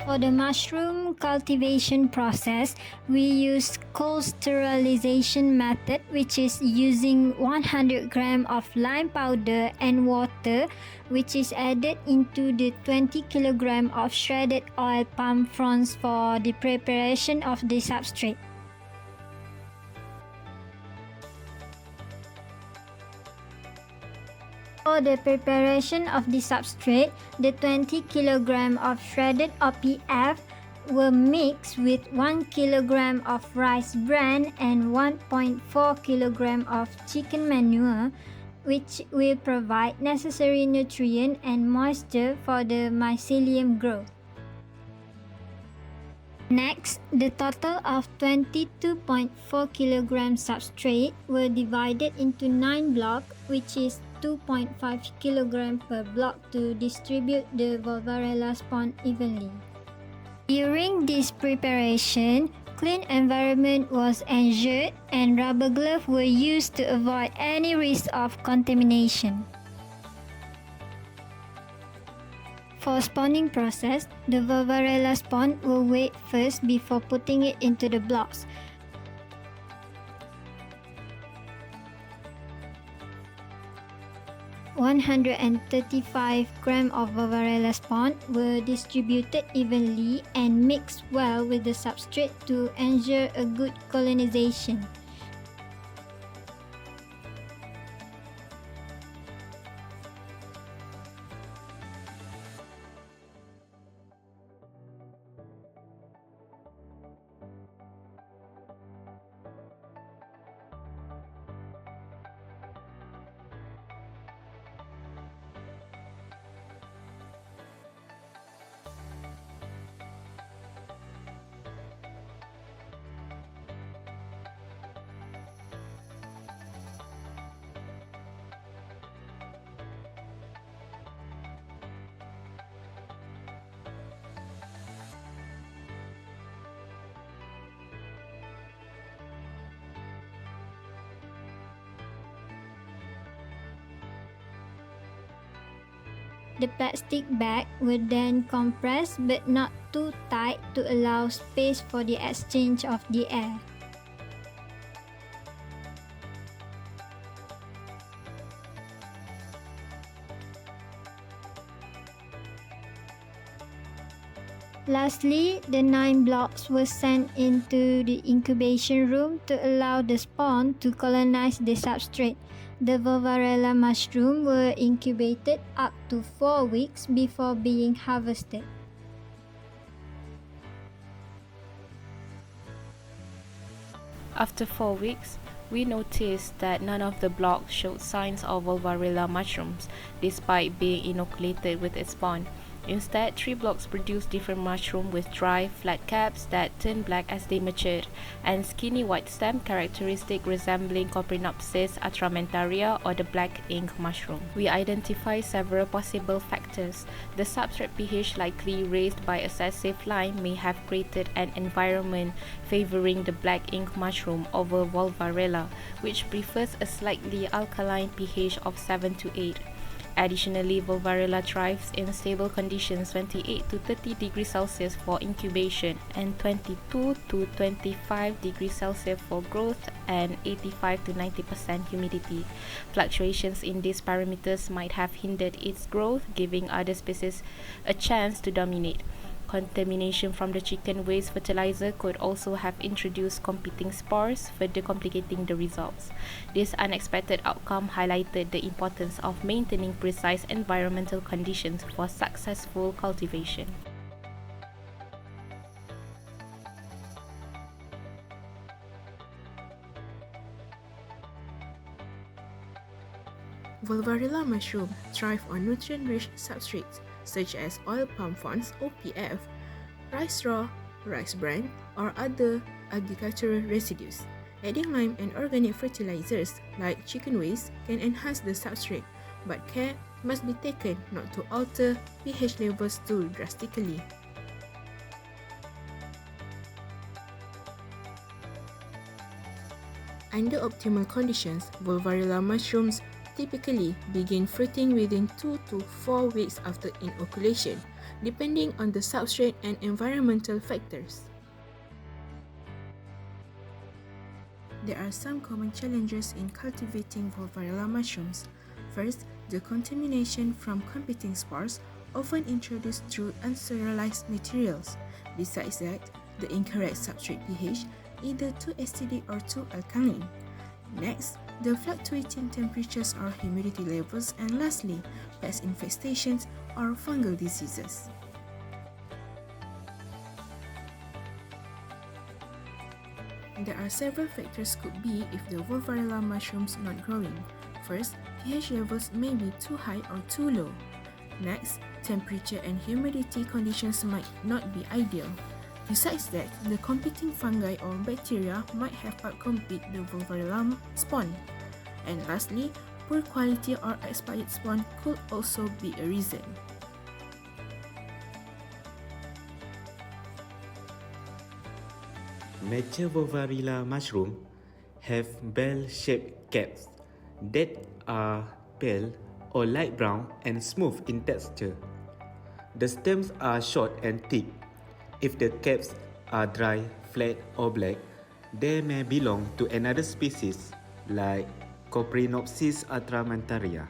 For the mushroom cultivation process, we use cold sterilization method, which is using 100 gram of lime powder and water, which is added into the 20 kilogram of shredded oil palm fronds for the preparation of the substrate. For the preparation of the substrate, the 20 kg of shredded OPF were mixed with 1 kg of rice bran and 1.4 kg of chicken manure, which will provide necessary nutrient and moisture for the mycelium growth. Next, the total of 22.4 kg substrate were divided into 9 blocks, which is 2.5 kg per block to distribute the Volvariella spawn evenly. During this preparation, clean environment was ensured and rubber gloves were used to avoid any risk of contamination. For spawning process, the Volvariella spawn will wait first before putting it into the blocks. "135 grams of Volvariella spawn were distributed evenly and mixed well with the substrate to ensure a good colonization. The plastic bag were then compressed but not too tight to allow space for the exchange of the air. Lastly, the 9 blocks were sent into the incubation room to allow the spawn to colonize the substrate. The Volvariella mushroom were incubated up to 4 weeks before being harvested. After 4 weeks, we noticed that none of the blocks showed signs of Volvariella mushrooms despite being inoculated with its spawn. Instead, 3 blocks produced different mushrooms with dry, flat caps that turned black as they matured, and skinny white stem characteristic resembling Coprinopsis atramentaria or the black ink mushroom. We identified several possible factors. The substrate pH likely raised by excessive lime may have created an environment favoring the black ink mushroom over Volvariella, which prefers a slightly alkaline pH of 7 to 8. Additionally, Volvariella thrives in stable conditions 28 to 30 degrees Celsius for incubation and 22 to 25 degrees Celsius for growth and 85 to 90% humidity. Fluctuations in these parameters might have hindered its growth, giving other species a chance to dominate. Contamination from the chicken waste fertilizer could also have introduced competing spores, further complicating the results. This unexpected outcome highlighted the importance of maintaining precise environmental conditions for successful cultivation. Volvariella mushroom thrive on nutrient-rich substrates such as oil palm fronds (OPF), rice straw, rice bran, or other agricultural residues. Adding lime and organic fertilizers like chicken waste can enhance the substrate, but care must be taken not to alter pH levels too drastically. Under optimal conditions, Volvariella mushrooms typically begin fruiting within 2 to 4 weeks after inoculation. depending on the substrate and environmental factors. There are some common challenges in cultivating Volvariella mushrooms. First, the contamination from competing spores, often introduced through unsterilized materials. Besides that, the incorrect substrate pH, either too acidic or too alkaline. Next, the fluctuating temperatures or humidity levels, and lastly, pest infestations or fungal diseases. There are several factors could be if the Volvariella mushrooms not growing. First, pH levels may be too high or too low. Next, temperature and humidity conditions might not be ideal. Besides that, the competing fungi or bacteria might have outcompete the Volvariella spawn. And lastly, poor quality or expired spawn could also be a reason. Mature Volvariella mushroom have bell-shaped caps that are pale or light brown and smooth in texture. The stems are short and thick. If the caps are dry, flat or black, they may belong to another species like Coprinopsis atramantaria.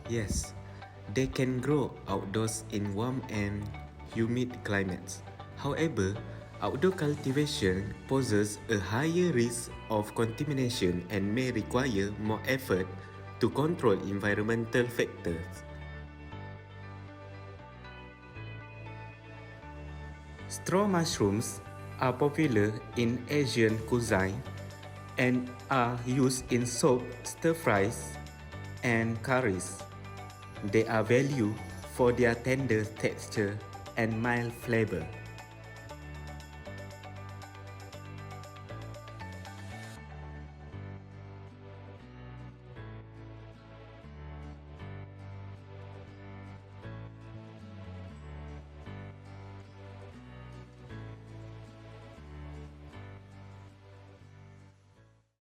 Yes, they can grow outdoors in warm and humid climates. However, outdoor cultivation poses a higher risk of contamination and may require more effort to control environmental factors. Straw mushrooms are popular in Asian cuisine and are used in soup, stir-fries, and curries. They are valued for their tender texture and mild flavor.